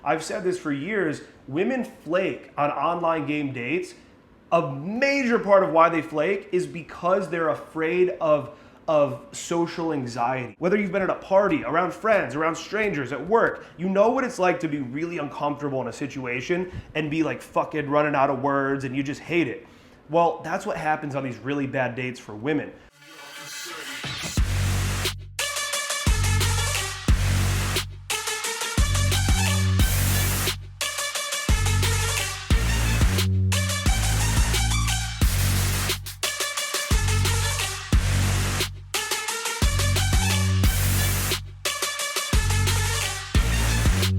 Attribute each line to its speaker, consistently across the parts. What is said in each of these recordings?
Speaker 1: I've said this for years. Women flake on online game dates. A major part of why they flake is because they're afraid of social anxiety. Whether you've been at a party, around friends, around strangers, at work, you know what it's like to be really uncomfortable in a situation and be like fucking running out of words and you just hate it. Well, that's what happens on these really bad dates for women.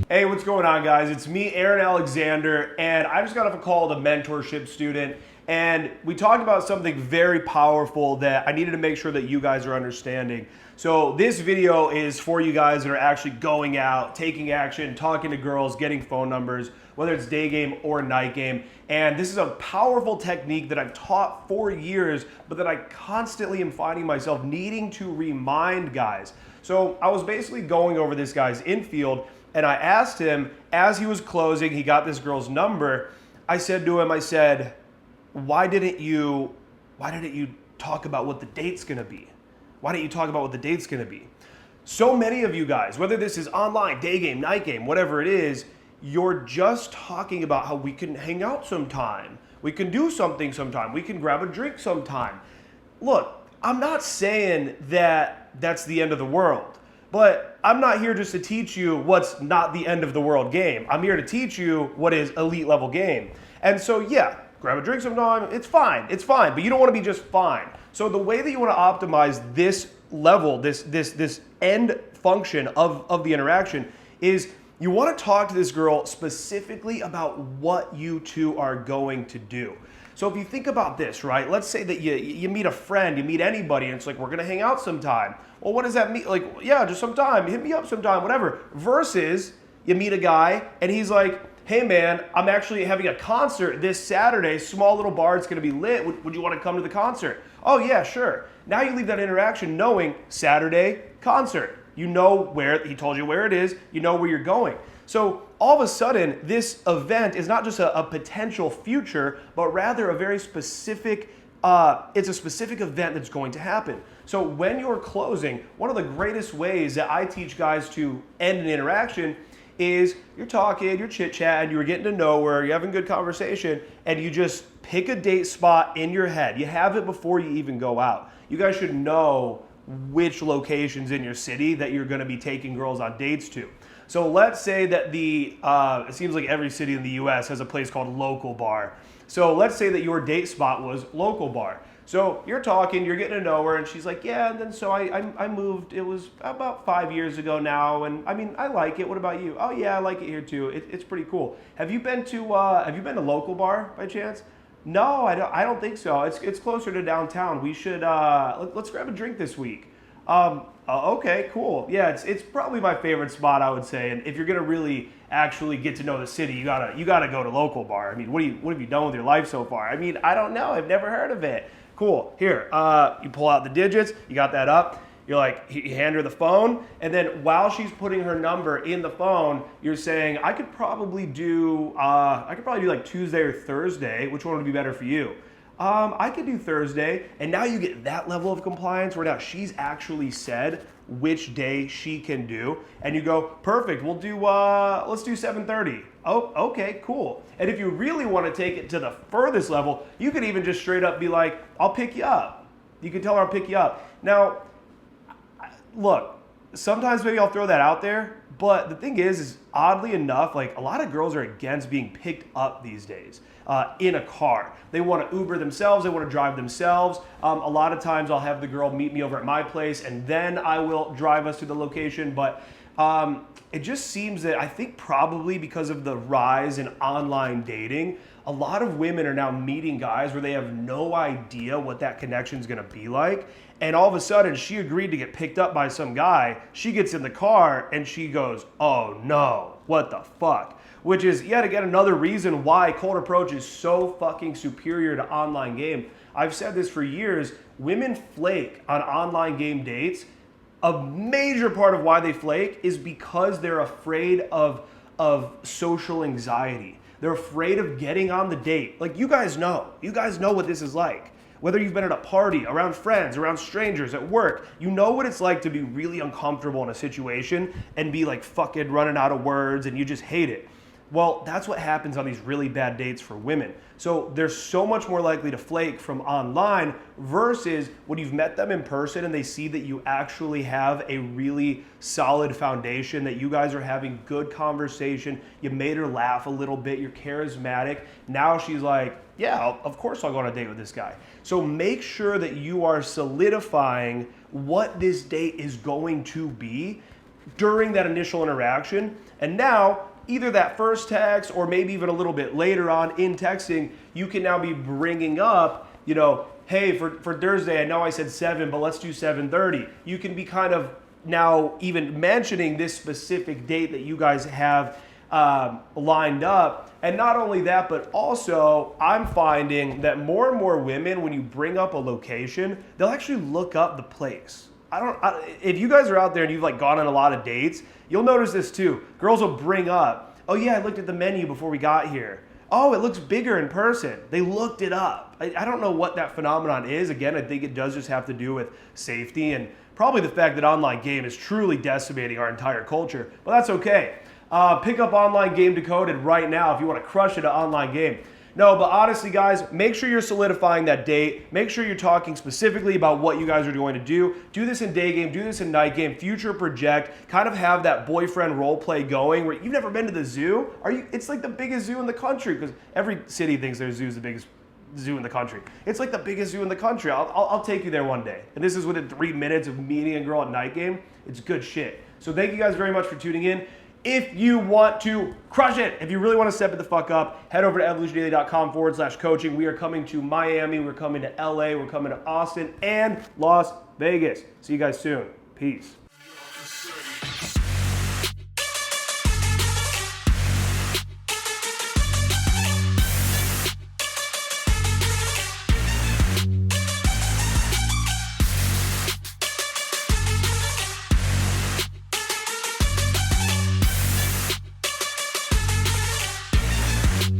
Speaker 1: Hey, what's going on, guys? It's me, Aaron Alexander, and I just got off a call with a mentorship student, and we talked about something very powerful that I needed to make sure that you guys are understanding. So this video is for you guys that are actually going out, taking action, talking to girls, getting phone numbers, whether it's day game or night game. And this is a powerful technique that I've taught for years, but that I constantly am finding myself needing to remind guys. So I was basically going over this guy's infield, and I asked him, as he was closing, he got this girl's number. I said to him, why didn't you talk about what the date's gonna be? Why didn't you talk about what the date's gonna be? So many of you guys, whether this is online, day game, night game, whatever it is, you're just talking about how we can hang out sometime. We can do something sometime. We can grab a drink sometime. Look, I'm not saying that that's the end of the world. But I'm not here just to teach you what's not the end of the world game. I'm here to teach you what is elite level game. And so yeah, grab a drink sometime, it's fine, but you don't want to be just fine. So the way that you want to optimize this level, this end function of the interaction is you want to talk to this girl specifically about what you two are going to do. So if you think about this, right? Let's say that you meet a friend, you meet anybody, and it's like, we're gonna hang out sometime. Well, what does that mean? Like, yeah, just sometime, hit me up sometime, whatever. Versus you meet a guy and he's like, hey man, I'm actually having a concert this Saturday, small little bar, it's gonna be lit. Would you wanna come to the concert? Oh yeah, sure. Now you leave that interaction knowing Saturday concert. You know where, he told you where it is, you know where you're going. So all of a sudden, this event is not just a potential future, but rather a very specific, it's a specific event that's going to happen. So when you're closing, one of the greatest ways that I teach guys to end an interaction is you're talking, you're chit-chatting, you're getting to know her, you're having good conversation, and you just pick a date spot in your head. You have it before you even go out. You guys should know which locations in your city that you're gonna be taking girls on dates to. So let's say that it seems like every city in the US has a place called Local Bar. So let's say that your date spot was Local Bar. So you're talking, you're getting to know her, and she's like, yeah, and then so I moved, it was about 5 years ago now, and I mean, I like it, what about you? Oh yeah, I like it here too, it's pretty cool. Have you been to Local Bar by chance? No, I don't think so. It's closer to downtown. We should, let's grab a drink this week. Okay, cool. Yeah, it's probably my favorite spot, I would say. And if you're gonna really actually get to know the city, you gotta go to Local Bar. I mean, what have you done with your life so far? I mean, I don't know. I've never heard of it. Cool. Here, you pull out the digits. You got that up. You're like, you hand her the phone, and then while she's putting her number in the phone, you're saying, I could probably do like Tuesday or Thursday. Which one would be better for you? I could do Thursday, and now you get that level of compliance where now she's actually said which day she can do, and you go, perfect, let's do 7:30. Oh, okay, cool. And if you really want to take it to the furthest level, you could even just straight up be like, I'll pick you up. You can tell her I'll pick you up. Now, look, sometimes maybe I'll throw that out there, but the thing is oddly enough, like a lot of girls are against being picked up these days in a car. They want to Uber themselves, they want to drive themselves. A lot of times I'll have the girl meet me over at my place and then I will drive us to the location, but it just seems that I think probably because of the rise in online dating, a lot of women are now meeting guys where they have no idea what that connection is going to be like. And all of a sudden, she agreed to get picked up by some guy. She gets in the car and she goes, oh no, what the fuck? Which is yet again another reason why cold approach is so fucking superior to online game. I've said this for years. Women flake on online game dates. A major part of why they flake is because they're afraid of of social anxiety. They're afraid of getting on the date. Like, you guys know what this is like. Whether you've been at a party, around friends, around strangers, at work, you know what it's like to be really uncomfortable in a situation and be like fucking running out of words and you just hate it. Well, that's what happens on these really bad dates for women. So they're so much more likely to flake from online versus when you've met them in person and they see that you actually have a really solid foundation, that you guys are having good conversation, you made her laugh a little bit, you're charismatic. Now she's like, yeah, of course I'll go on a date with this guy. So make sure that you are solidifying what this date is going to be during that initial interaction. And now, either that first text or maybe even a little bit later on in texting, you can now be bringing up, hey, for Thursday, I know I said 7, but let's do 7:30. You can be kind of now even mentioning this specific date that you guys have lined up. And not only that, but also I'm finding that more and more women, when you bring up a location, they'll actually look up the place. If you guys are out there and you've like gone on a lot of dates, you'll notice this too. Girls will bring up, oh yeah, I looked at the menu before we got here. Oh, it looks bigger in person. They looked it up. I don't know what that phenomenon is. Again, I think it does just have to do with safety and probably the fact that online game is truly decimating our entire culture, but that's okay. Pick up Online Game Decoded right now if you want to crush it at online game. No, but honestly, guys, make sure you're solidifying that date. Make sure you're talking specifically about what you guys are going to do. Do this in day game, do this in night game, future project, kind of have that boyfriend role play going where you've never been to the zoo. It's like the biggest zoo in the country because every city thinks their zoo is the biggest zoo in the country. It's like the biggest zoo in the country. I'll take you there one day. And this is within 3 minutes of meeting a girl at night game. It's good shit. So thank you guys very much for tuning in. If you want to crush it, if you really want to step it the fuck up, head over to evolutiondaily.com/coaching. We are coming to Miami, we're coming to LA, we're coming to Austin, and Las Vegas. See you guys soon. Peace.